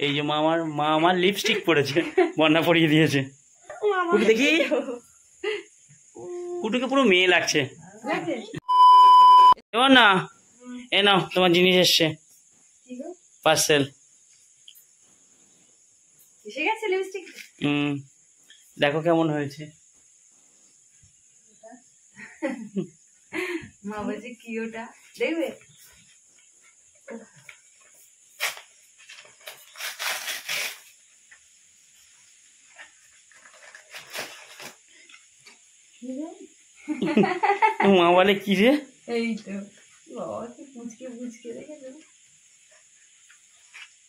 এই যে মা আমার লিপস্টিক পরেছে, বন্যা পরিয়ে দিয়েছে। কুটু দেখি, কুটুকে পুরো মেয়ে লাগছে। এবার না, এ নাও তোমার জিনিস এসছে, পার্সেল। দেখো কেমন হয়েছে। মা বলছে কি ওটা দেখবে? মা বলে কি রে? এই তো বাবা কি পুচকে দেখেছো?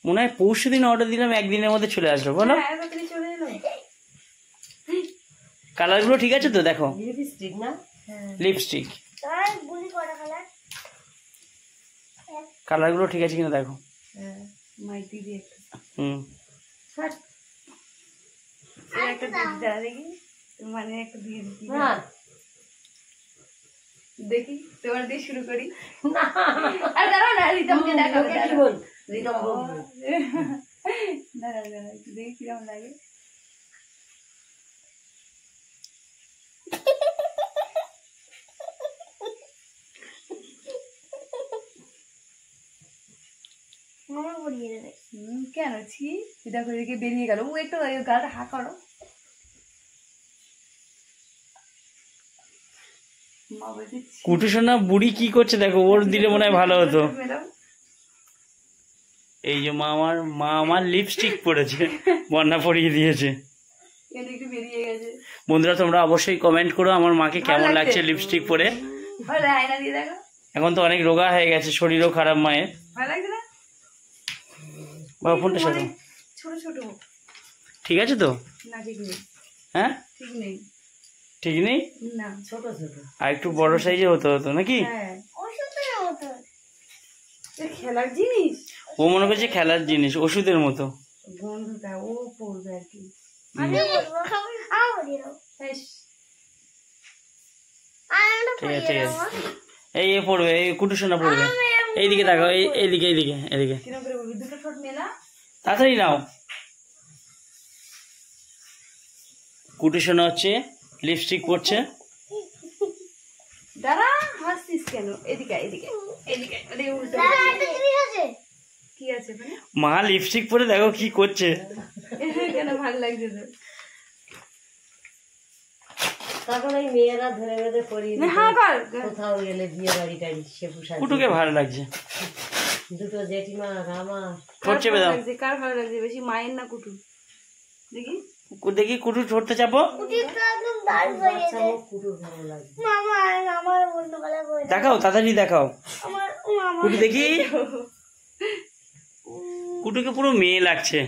মনে হয় পরশুদিন অর্ডার দিলাম, একদিনের মধ্যে চলে আসবে। বলো চলে এলো। কালার গুলো ঠিক আছে তো? দেখো লিপস্টিক না, লিপস্টিক কালার গুলো ঠিক আছে কিনা দেখো। মাইতি দিয়ে একটা দেখি মানে একটা দিয়ে দিচ্ছি। দেখি তোমার দিয়ে শুরু করি। আর দাঁড়াও না, রিতমকে দেখাবো। দাঁড়াও দেখি কিরকম লাগে। কেন ছি এটা করে বেরিয়ে গেল। ও একটু গালটা হা করো। কুটু সোনা বুড়ি কি করছে দেখো, ওর দিলে মনে হয় ভালো হতো। এই যে মা আমার লিপস্টিক পরেছে, বন্যা পরিয়ে দিয়েছে। বন্ধুরা তোমরা অবশ্যই কমেন্ট করো আমার মাকে কেমন লাগছে লিপস্টিক পরে। এখন তো অনেক রোগা হয়ে গেছে, শরীরও খারাপ মায়ের। বাবা ফোনটা সরো। ঠিক আছে তো? হ্যাঁ ঠিক নেই, আর একটু বড় সাইজে হতে হতো নাকি? খেলার জিনিস ও মনে করছে খেলার জিনিস, ওষুধের মতো। গন্ধটা ও পড়বে আর কি। ঠিক আছে ঠিক আছে, এই এ পড়বে, এই কুটু সোনা পড়বে। এইদিকে দেখো, এইদিকে এইদিকে এদিকে, তাড়াতাড়ি নাও। কুটু সোনা হচ্ছে লিপস্টিক পরছে। দাঁড়া হাসছিস কেন? এদিকে এদিকে এদিকে কি আছে? মা লিপস্টিক পরে দেখো কি করছে। কেন ভালো লাগছে তো? তখন ওই মেয়েরা ধরে ধরে পড়ি কোথাও গেলে বিয়ে বাড়ি টাড়ি সে পোশাক কুটুকে ভালো লাগছে। দুটো জেঠিমা আমার করছে বেদাম। কার ভালো লাগছে বেশি, মায়ের না কুটু? দেখি দেখি কুটু ধরতে চাপো, দেখাও তাড়াতাড়ি দেখাও। কুটু দেখি, কুটুকে পুরো মেয়ে লাগছে।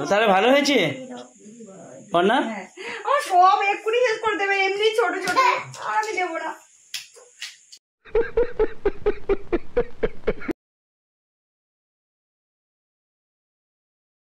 তাহলে ভালো হয়েছে না? সব এক্ষুনি শেষ করে দেবে, এমনি ছোট ছোট